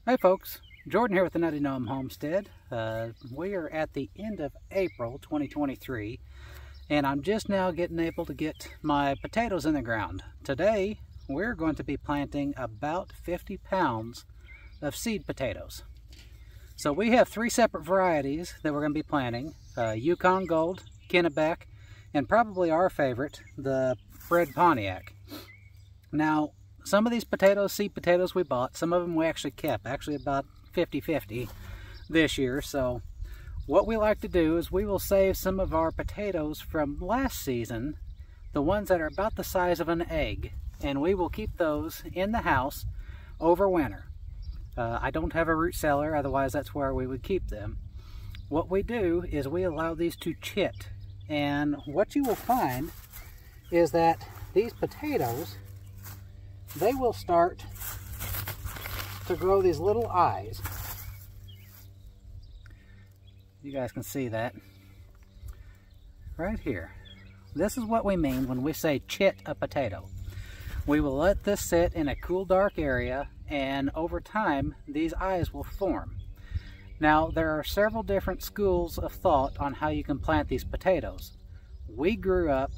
Hey folks, Jordan here with the Nutty Gnome Homestead. We are at the end of April 2023 and I'm just now getting able to get my potatoes in the ground. Today we're going to be planting about 50 pounds of seed potatoes. So we have three separate varieties that we're going to be planting. Yukon Gold, Kennebec, and probably our favorite, the Red Pontiac. Now, some of these potatoes, seed potatoes we bought, some of them we actually kept, actually about 50-50 this year. So what we like to do is we will save some of our potatoes from last season, the ones that are about the size of an egg, and we will keep those in the house over winter. I don't have a root cellar, otherwise that's where we would keep them. What we do is we allow these to chit, and what you will find is that these potatoes, they will start to grow these little eyes. You guys can see that right here. This is what we mean when we say chit a potato. We will let this sit in a cool, dark area, and over time these eyes will form. Now, there are several different schools of thought on how you can plant these potatoes. We grew up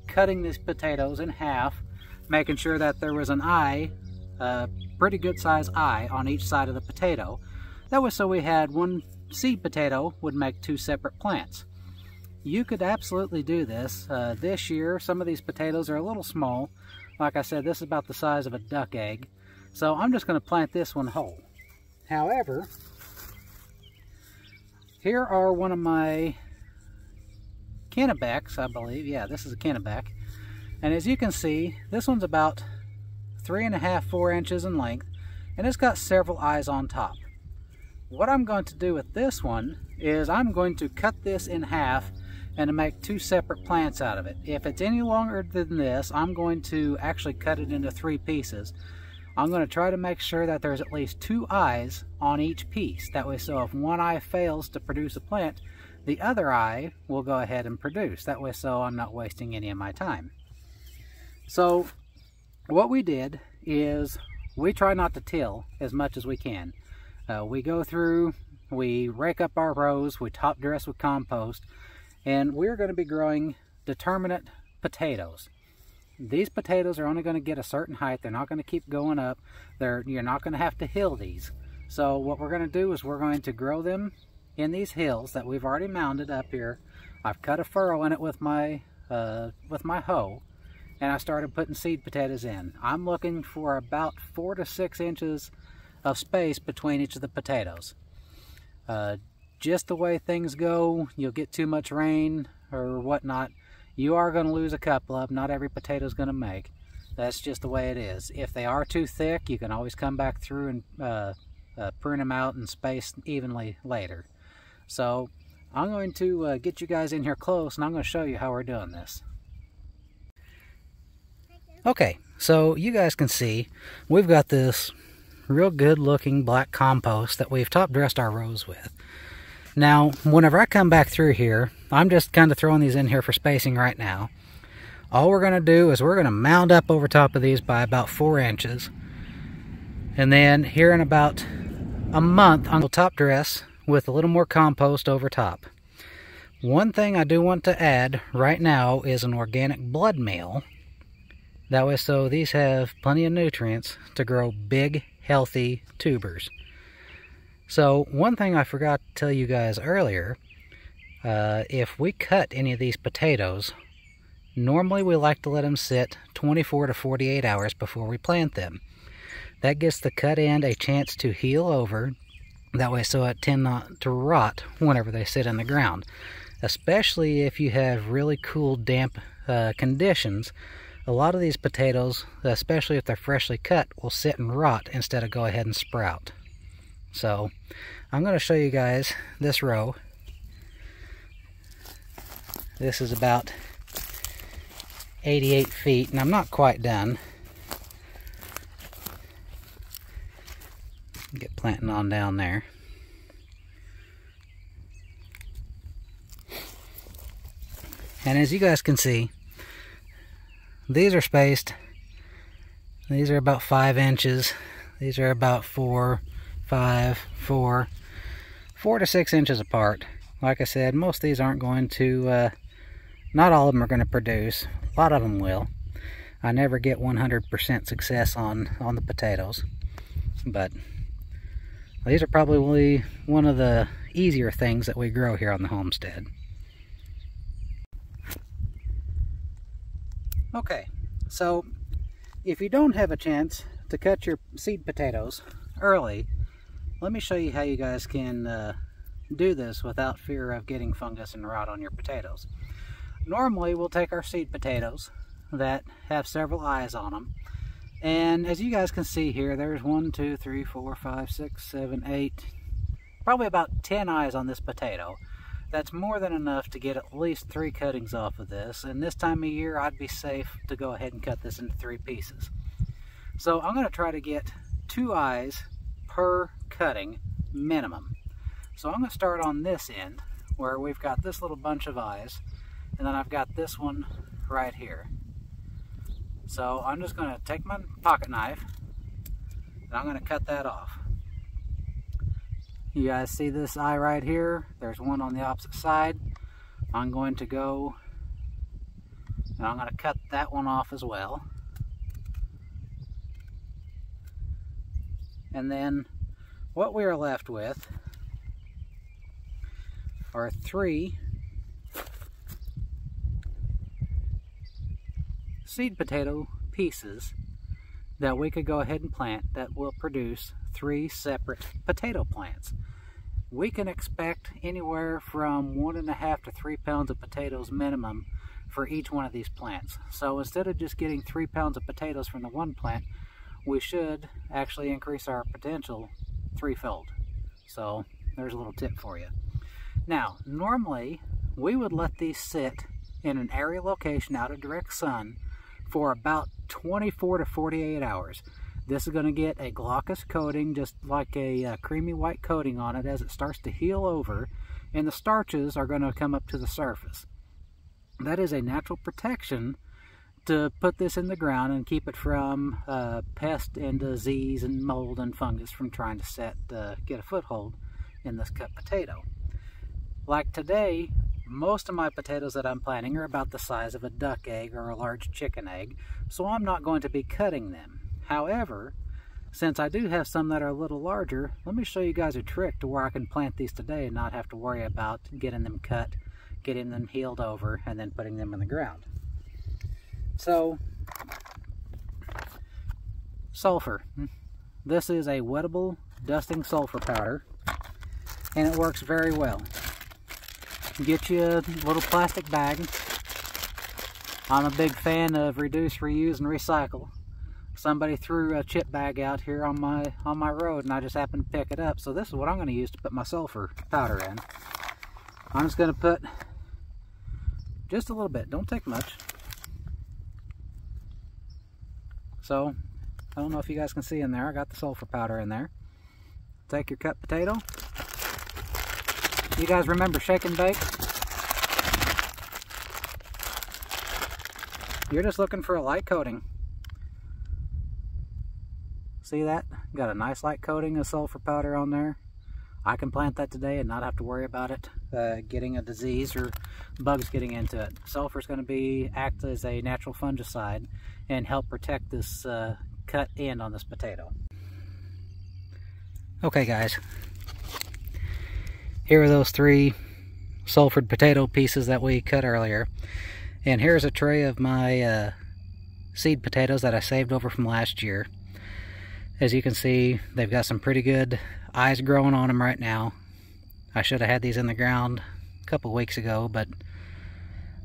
cutting these potatoes in half, making sure that there was an eye, a pretty good size eye on each side of the potato. That was so we had one seed potato would make two separate plants. You could absolutely do this. This year some of these potatoes are a little small. Like I said, this is about the size of a duck egg. So I'm just going to plant this one whole. However, here are one of my Kennebecs, I believe. Yeah, this is a Kennebec. And as you can see, this one's about 3.5–4 inches in length, and it's got several eyes on top. What I'm going to do with this one is I'm going to cut this in half and to make two separate plants out of it. If it's any longer than this, I'm going to actually cut it into 3 pieces. I'm going to try to make sure that there's at least 2 eyes on each piece. That way, so if one eye fails to produce a plant, the other eye will go ahead and produce. That way, so I'm not wasting any of my time. So what we did is we try not to till as much as we can. We go through, we rake up our rows, we top dress with compost, and we're going to be growing determinate potatoes. These potatoes are only going to get a certain height. They're not going to keep going up. You're not going to have to hill these. So what we're going to do is we're going to grow them in these hills that we've already mounded up here. I've cut a furrow in it with my hoe, and I started putting seed potatoes in. I'm looking for about 4 to 6 inches of space between each of the potatoes. Just the way things go, you'll get too much rain or whatnot, you are going to lose a couple of them. Not every potato is going to make. That's just the way it is. If they are too thick, you can always come back through and prune them out and space evenly later. So I'm going to get you guys in here close, and I'm going to show you how we're doing this. Okay, so you guys can see we've got this real good looking black compost that we've top dressed our rows with. Now, whenever I come back through here, I'm just kind of throwing these in here for spacing right now. All we're going to do is we're going to mound up over top of these by about 4 inches. And then here in about a month, I'll top dress with a little more compost over top. One thing I do want to add right now is an organic blood meal. That way, so these have plenty of nutrients to grow big, healthy tubers. So one thing I forgot to tell you guys earlier, if we cut any of these potatoes, normally we like to let them sit 24 to 48 hours before we plant them. That gives the cut end a chance to heal over. That way, so it tend not to rot whenever they sit in the ground. Especially if you have really cool, damp conditions. A lot of these potatoes, especially if they're freshly cut, will sit and rot instead of go ahead and sprout. So I'm going to show you guys this row. This is about 88 feet, and I'm not quite done. Get planting on down there. And as you guys can see, these are spaced. These are about 5 inches. These are about 4, 5, 4 to 6 inches apart. Like I said, most of these aren't going to, not all of them are going to produce. A lot of them will. I never get 100% success on the potatoes, but these are probably one of the easier things that we grow here on the homestead. Okay, so if you don't have a chance to cut your seed potatoes early, let me show you how you guys can do this without fear of getting fungus and rot on your potatoes. Normally we'll take our seed potatoes that have several eyes on them, and as you guys can see here, there's 1, 2, 3, 4, 5, 6, 7, 8, probably about 10 eyes on this potato. That's more than enough to get at least 3 cuttings off of this, and this time of year I'd be safe to go ahead and cut this into 3 pieces. So I'm going to try to get 2 eyes per cutting minimum. So I'm going to start on this end where we've got this little bunch of eyes, and then I've got this one right here. So I'm just going to take my pocket knife and I'm going to cut that off. You guys see this eye right here? There's one on the opposite side. I'm going to go and I'm going to cut that one off as well. And then what we are left with are 3 seed potato pieces that we could go ahead and plant that will produce 3 separate potato plants. We can expect anywhere from 1.5 to 3 pounds of potatoes minimum for each one of these plants. So instead of just getting 3 pounds of potatoes from the one plant, we should actually increase our potential 3-fold. So there's a little tip for you. Now, normally we would let these sit in an area location out of direct sun for about 24 to 48 hours. This is going to get a glaucous coating, just like a creamy white coating on it as it starts to heal over, and the starches are going to come up to the surface. That is a natural protection to put this in the ground and keep it from pest and disease and mold and fungus from trying to get a foothold in this cut potato. Like today, most of my potatoes that I'm planting are about the size of a duck egg or a large chicken egg, so I'm not going to be cutting them. However, since I do have some that are a little larger, let me show you guys a trick to where I can plant these today and not have to worry about getting them cut, getting them healed over, and then putting them in the ground. So, sulfur. This is a wettable dusting sulfur powder, and it works very well. Get you a little plastic bag. I'm a big fan of reduce, reuse, and recycle. Somebody threw a chip bag out here on my road, and I just happened to pick it up. So this is what I'm going to use to put my sulfur powder in. I'm just going to put just a little bit. Don't take much. So I don't know if you guys can see in there. I got the sulfur powder in there. Take your cut potato. You guys remember shake and bake? You're just looking for a light coating. See that? Got a nice light coating of sulfur powder on there. I can plant that today and not have to worry about it getting a disease or bugs getting into it. Sulfur is going to act as a natural fungicide and help protect this cut end on this potato. Okay guys, here are those 3 sulfured potato pieces that we cut earlier, and here's a tray of my seed potatoes that I saved over from last year. As you can see, they've got some pretty good eyes growing on them right now. I should have had these in the ground a couple weeks ago, but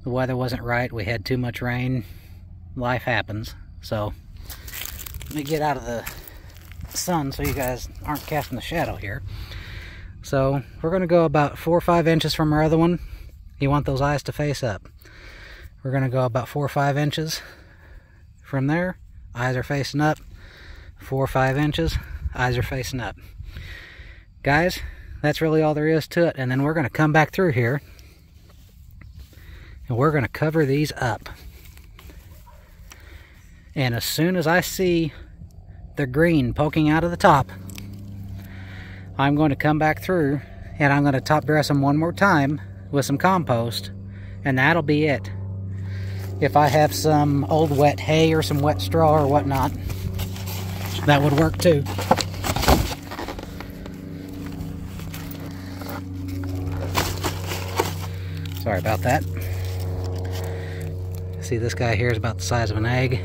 the weather wasn't right. We had too much rain. Life happens. So let me get out of the sun so you guys aren't casting the shadow here. So we're going to go about 4 or 5 inches from our other one. You want those eyes to face up. We're going to go about 4 or 5 inches from there. Eyes are facing up. 4 or 5 inches, eyes are facing up. Guys, that's really all there is to it. And then we're going to come back through here and we're going to cover these up. And as soon as I see the green poking out of the top, I'm going to come back through and I'm going to top dress them one more time with some compost, and that'll be it. If I have some old wet hay or some wet straw or whatnot, that would work too. Sorry about that. See, this guy here is about the size of an egg.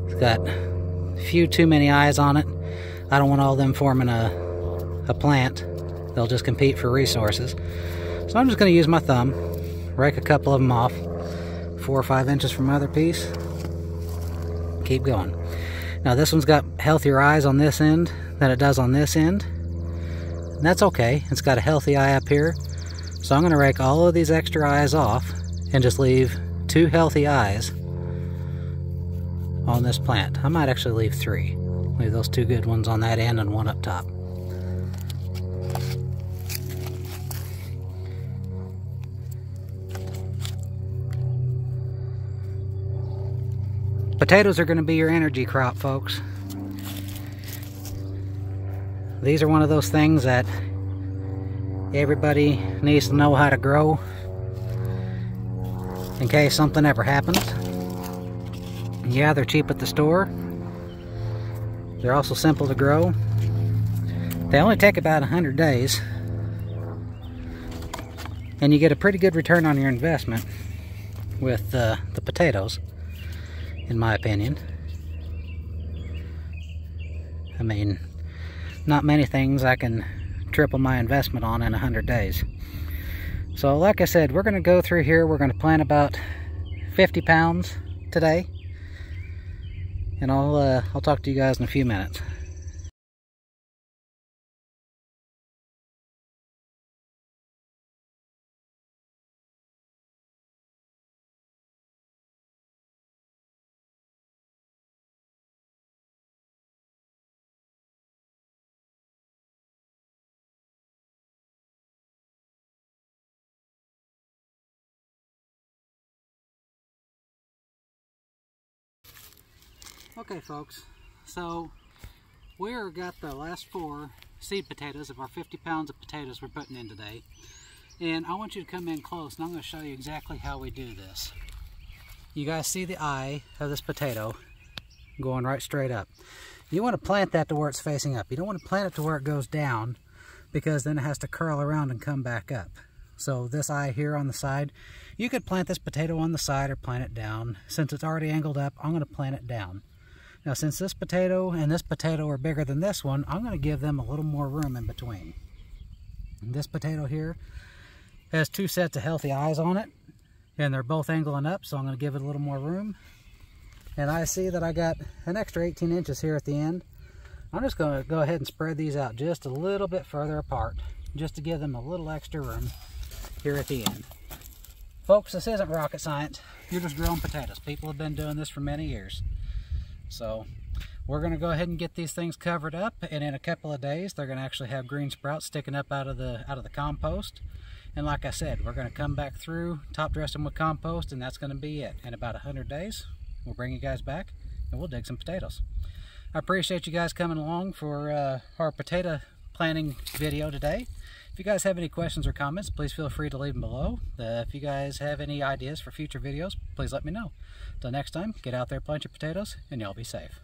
It's got a few too many eyes on it. I don't want all of them forming a plant. They'll just compete for resources. So I'm just going to use my thumb, rake a couple of them off, 4 or 5 inches from either piece. Keep going. Now this one's got healthier eyes on this end than it does on this end. And that's okay. It's got a healthy eye up here. So I'm going to rake all of these extra eyes off and just leave 2 healthy eyes on this plant. I might actually leave 3. Leave those 2 good ones on that end and 1 up top. Potatoes are going to be your energy crop, folks. These are one of those things that everybody needs to know how to grow in case something ever happens. Yeah, they're cheap at the store. They're also simple to grow. They only take about 100 days. And you get a pretty good return on your investment with the potatoes, in my opinion. I mean, not many things I can triple my investment on in 100 days. So like I said, we're going to go through here. We're going to plant about 50 pounds today. And I'll talk to you guys in a few minutes. Okay folks, so we've got the last 4 seed potatoes of our 50 pounds of potatoes we're putting in today. And I want you to come in close and I'm going to show you exactly how we do this. You guys see the eye of this potato going right straight up. You want to plant that to where it's facing up. You don't want to plant it to where it goes down, because then it has to curl around and come back up. So this eye here on the side, you could plant this potato on the side or plant it down. Since it's already angled up, I'm going to plant it down. Now since this potato and this potato are bigger than this one, I'm going to give them a little more room in between. And this potato here has 2 sets of healthy eyes on it, and they're both angling up, so I'm going to give it a little more room. And I see that I got an extra 18 inches here at the end. I'm just going to go ahead and spread these out just a little bit further apart, just to give them a little extra room here at the end. Folks, this isn't rocket science. You're just growing potatoes. People have been doing this for many years. So we're going to go ahead and get these things covered up, and in a couple of days they're going to actually have green sprouts sticking up out of the compost. And like I said, we're going to come back through, top dress them with compost, and that's going to be it. In about 100 days, we'll bring you guys back and we'll dig some potatoes. I appreciate you guys coming along for our potato planting video today. If you guys have any questions or comments, please feel free to leave them below. If you guys have any ideas for future videos, please let me know. Till next time, get out there, plant your potatoes, and y'all be safe.